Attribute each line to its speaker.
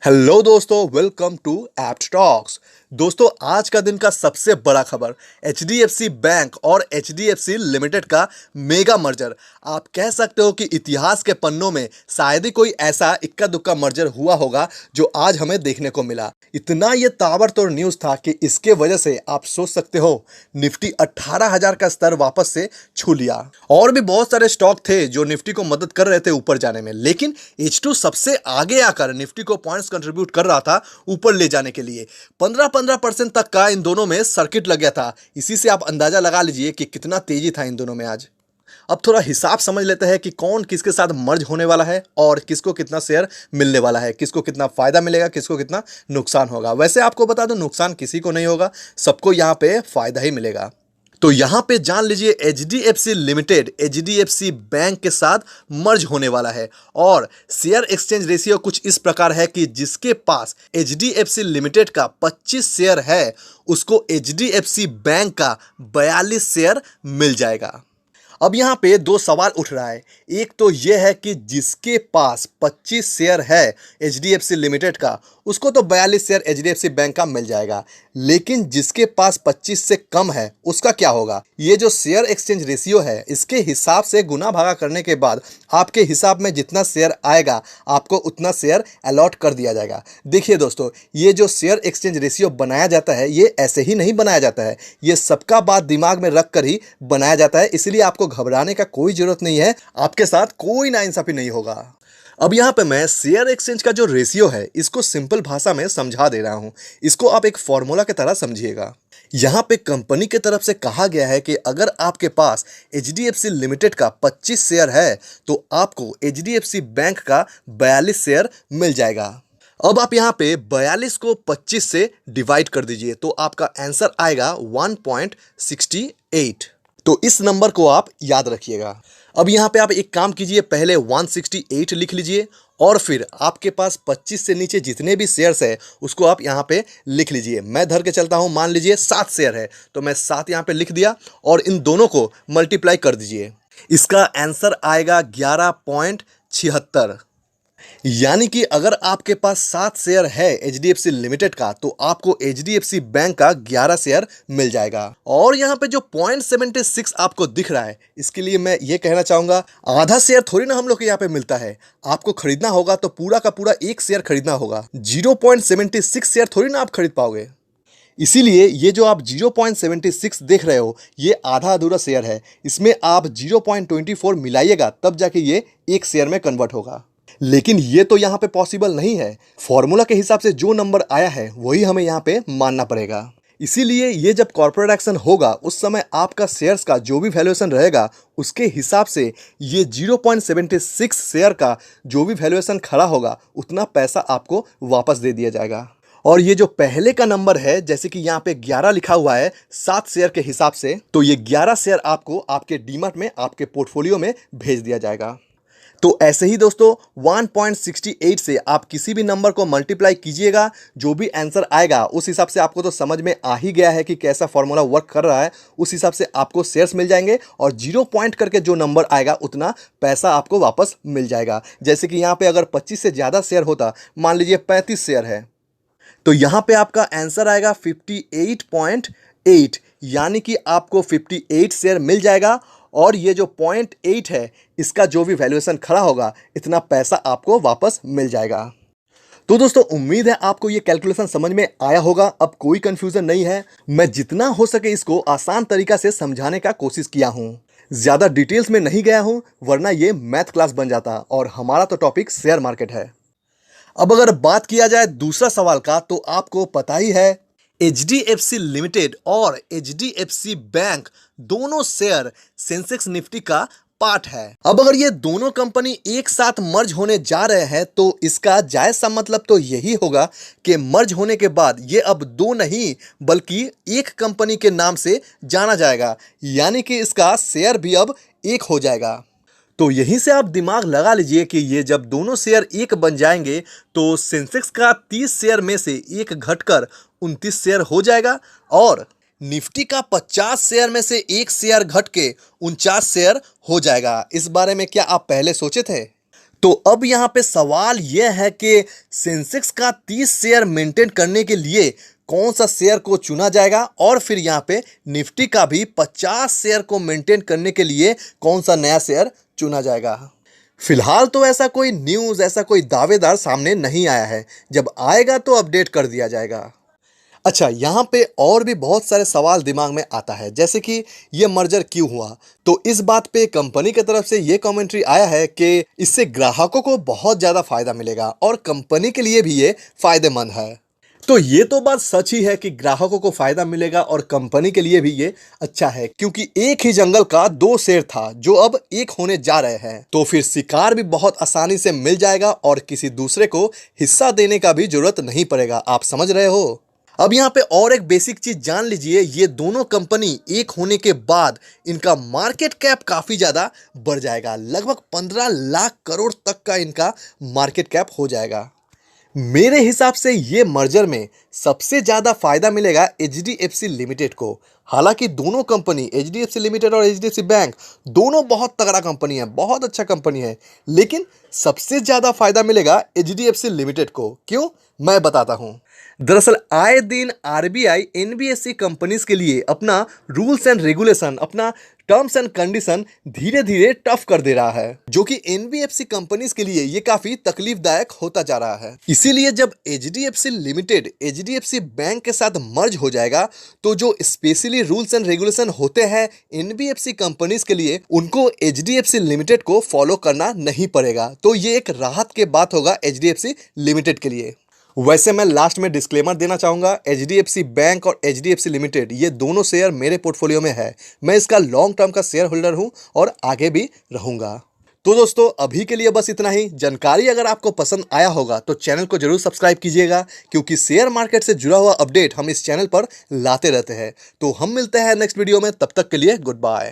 Speaker 1: Hello दोस्तों, welcome to apt talks. दोस्तों, आज का दिन का सबसे बड़ा खबर एचडीएफसी बैंक और एचडीएफसी लिमिटेड का मेगा मर्जर। आप कह सकते हो कि इतिहास के पन्नों में शायद ही कोई ऐसा इक्का दुक्का मर्जर हुआ होगा जो आज हमें देखने को मिला। इतना ये ताबड़तोड़ न्यूज़ था कि इसके वजह से आप सोच सकते हो निफ्टी 18,000 का स्तर वापस से छू लिया। और भी बहुत सारे स्टॉक थे जो निफ्टी को मदद कर रहे थे ऊपर जाने में, लेकिन H2 सबसे आगे आकर निफ्टी को पॉइंट्स कंट्रीब्यूट कर रहा था ऊपर ले जाने के लिए। 15% तक का इन दोनों में सर्किट लग गया था। इसी से आप अंदाजा लगा लीजिए कि कितना तेजी था इन दोनों में आज। अब थोड़ा हिसाब समझ लेते हैं कि कौन किसके साथ मर्ज होने वाला है और किसको कितना शेयर मिलने वाला है, किसको कितना फायदा मिलेगा, किसको कितना नुकसान होगा। वैसे आपको बता दूं, नुकसान किसी को नहीं होगा, सबको यहाँ पे फायदा ही मिलेगा। तो यहाँ पे जान लीजिए एचडीएफसी लिमिटेड एचडीएफसी बैंक के साथ मर्ज होने वाला है और शेयर एक्सचेंज रेशियो कुछ इस प्रकार है कि जिसके पास एचडीएफसी लिमिटेड का 25 शेयर है उसको एचडीएफसी बैंक का 42 शेयर मिल जाएगा। अब यहाँ पे दो सवाल उठ रहा है। एक तो यह है कि जिसके पास 25 शेयर है एचडीएफसी लिमिटेड का उसको तो 42 शेयर एचडीएफसी बैंक का मिल जाएगा, लेकिन जिसके पास 25 से कम है उसका क्या होगा। ये जो शेयर एक्सचेंज रेशियो है इसके हिसाब से गुना भागा करने के बाद आपके हिसाब में जितना शेयर आएगा आपको उतना शेयर अलॉट कर दिया जाएगा। देखिए दोस्तों, ये जो शेयर एक्सचेंज रेशियो बनाया जाता है ये ऐसे ही नहीं बनाया जाता है, ये सबका बात दिमाग में रख कर ही बनाया जाता है। इसलिए आपको घबराने का कोई जरूरत नहीं है, आपके साथ कोई नाइंसाफी नहीं होगा। अब यहाँ पे मैं शेयर एक्सचेंज का जो रेशियो है इसको सिंपल भाषा में समझा दे रहा हूँ। इसको आप एक फॉर्मूला की तरह समझिएगा। यहाँ पे कंपनी की तरफ से कहा गया है कि अगर आपके पास एचडीएफसी लिमिटेड का 25 शेयर है तो आपको एचडीएफसी बैंक का 42 शेयर मिल जाएगा। अब आप यहाँ पे 42 को 25 से डिवाइड कर दीजिए तो आपका आंसर आएगा 1.68। तो इस नंबर को आप याद रखिएगा। अब यहाँ पे आप एक काम कीजिए, पहले 168 लिख लीजिए और फिर आपके पास 25 से नीचे जितने भी शेयर्स है उसको आप यहाँ पे लिख लीजिए। मैं धर के चलता हूँ, मान लीजिए 7 शेयर है तो मैं 7 यहाँ पे लिख दिया और इन दोनों को मल्टीप्लाई कर दीजिए। इसका आंसर आएगा 11.76। यानी कि अगर आपके पास 7 शेयर है एचडीएफसी लिमिटेड का तो आपको एचडीएफसी बैंक का 11 शेयर मिल जाएगा। और यहाँ पे जो 0.76 आपको दिख रहा है इसके लिए मैं ये कहना चाहूंगा, आधा शेयर थोड़ी ना हम लोग के यहाँ पे मिलता है। आपको खरीदना होगा तो पूरा का पूरा एक शेयर खरीदना होगा। 0.76 शेयर थोड़ी ना आप खरीद पाओगे। इसीलिए ये जो आप 0.76 देख रहे हो ये आधा अधूरा शेयर है। इसमें आप 0.24 मिलाइएगा तब जाके ये एक शेयर में कन्वर्ट होगा। लेकिन ये तो यहाँ पे पॉसिबल नहीं है। फॉर्मूला के हिसाब से जो नंबर आया है वही हमें यहाँ पे मानना पड़ेगा। इसीलिए ये जब कॉर्पोरेट एक्शन होगा उस समय आपका शेयर्स का जो भी वैल्यूएशन रहेगा उसके हिसाब से ये 0.76 शेयर का जो भी वैल्यूएशन खड़ा होगा उतना पैसा आपको वापस दे दिया जाएगा। और ये जो पहले का नंबर है, जैसे कि यहाँ पे 11 लिखा हुआ है 7 शेयर के हिसाब से, तो ये 11 शेयर आपको आपके डीमैट में आपके पोर्टफोलियो में भेज दिया जाएगा। तो ऐसे ही दोस्तों 1.68 से आप किसी भी नंबर को मल्टीप्लाई कीजिएगा, जो भी आंसर आएगा उस हिसाब से आपको तो समझ में आ ही गया है कि कैसा फॉर्मूला वर्क कर रहा है। उस हिसाब से आपको शेयर्स मिल जाएंगे और 0 पॉइंट करके जो नंबर आएगा उतना पैसा आपको वापस मिल जाएगा। जैसे कि यहाँ पे अगर 25 से ज़्यादा शेयर होता, मान लीजिए 35 शेयर है, तो यहाँ पे आपका आंसर आएगा 58.8, यानी कि आपको 58 शेयर मिल जाएगा। और ये जो 0.8 है इसका जो भी वैल्यूएशन खड़ा होगा इतना पैसा आपको वापस मिल जाएगा। तो दोस्तों, उम्मीद है आपको ये कैलकुलेशन समझ में आया होगा। अब कोई कंफ्यूजन नहीं है। मैं जितना हो सके इसको आसान तरीका से समझाने का कोशिश किया हूँ। ज़्यादा डिटेल्स में नहीं गया हूँ, वरना ये मैथ क्लास बन जाता और हमारा तो टॉपिक शेयर मार्केट है। अब अगर बात किया जाए दूसरा सवाल का, तो आपको पता ही है एचडीएफसी लिमिटेड और एचडीएफसी बैंक दोनों शेयर सेंसेक्स निफ्टी का पार्ट है। अब अगर ये दोनों कंपनी एक साथ मर्ज होने जा रहे हैं तो इसका जायज सा मतलब तो यही होगा कि मर्ज होने के बाद ये अब दो नहीं बल्कि एक कंपनी के नाम से जाना जाएगा, यानी कि इसका शेयर भी अब एक हो जाएगा। तो यहीं से आप दिमाग लगा लीजिए कि ये जब दोनों शेयर एक बन जाएंगे तो सेंसेक्स का 30 शेयर में से एक घटकर 29 शेयर हो जाएगा और निफ्टी का 50 शेयर में से एक शेयर घट के 49 शेयर हो जाएगा। इस बारे में क्या आप पहले सोचे थे? तो अब यहाँ पे सवाल यह है कि सेंसेक्स का 30 शेयर मेंटेन करने के लिए कौन सा शेयर को चुना जाएगा और फिर यहाँ पे निफ्टी का भी 50 शेयर को मेंटेन करने के लिए कौन सा नया शेयर चुना जाएगा। फिलहाल तो ऐसा कोई न्यूज़, ऐसा कोई दावेदार सामने नहीं आया है। जब आएगा तो अपडेट कर दिया जाएगा। अच्छा, यहाँ पे और भी बहुत सारे सवाल दिमाग में आता है, जैसे कि ये मर्जर क्यों हुआ। तो इस बात पे कंपनी की तरफ से ये कमेंट्री आया है कि इससे ग्राहकों को बहुत ज़्यादा फायदा मिलेगा और कंपनी के लिए भी ये फायदेमंद है। तो ये तो बात सच ही है कि ग्राहकों को फायदा मिलेगा और कंपनी के लिए भी ये अच्छा है, क्योंकि एक ही जंगल का 2 शेर था जो अब एक होने जा रहे हैं। तो फिर शिकार भी बहुत आसानी से मिल जाएगा और किसी दूसरे को हिस्सा देने का भी जरूरत नहीं पड़ेगा। आप समझ रहे हो। अब यहाँ पे और एक बेसिक चीज जान लीजिए, ये दोनों कंपनी एक होने के बाद इनका मार्केट कैप काफी ज्यादा बढ़ जाएगा। लगभग 15 लाख करोड़ तक का इनका मार्केट कैप हो जाएगा। मेरे हिसाब से ये मर्जर में सबसे ज़्यादा फायदा मिलेगा HDFC लिमिटेड को। हालांकि दोनों कंपनी HDFC लिमिटेड और HDFC बैंक दोनों बहुत तगड़ा कंपनी है, बहुत अच्छा कंपनी है, लेकिन सबसे ज़्यादा फायदा मिलेगा HDFC लिमिटेड को। क्यों, मैं बताता हूँ। दरअसल आए दिन RBI NBFC कंपनीज के लिए अपना रूल्स एंड रेगुलेशन, अपना टर्म्स एंड कंडीशन धीरे धीरे टफ कर दे रहा है, जो कि NBFC कंपनीज के लिए ये काफी तकलीफदायक होता जा रहा है। इसीलिए जब HDFC लिमिटेड HDFC बैंक के साथ मर्ज हो जाएगा तो जो स्पेशली रूल्स एंड रेगुलेशन होते हैं NBFC कंपनीज के लिए, उनको HDFC लिमिटेड को फॉलो करना नहीं पड़ेगा। तो ये एक राहत की बात होगा HDFC लिमिटेड के लिए। वैसे मैं लास्ट में डिस्क्लेमर देना चाहूँगा, HDFC बैंक और HDFC लिमिटेड ये दोनों शेयर मेरे पोर्टफोलियो में है। मैं इसका लॉन्ग टर्म का शेयर होल्डर हूँ और आगे भी रहूँगा। तो दोस्तों अभी के लिए बस इतना ही। जानकारी अगर आपको पसंद आया होगा तो चैनल को जरूर सब्सक्राइब कीजिएगा, क्योंकि शेयर मार्केट से जुड़ा हुआ अपडेट हम इस चैनल पर लाते रहते हैं। तो हम मिलते हैं नेक्स्ट वीडियो में, तब तक के लिए गुड बाय।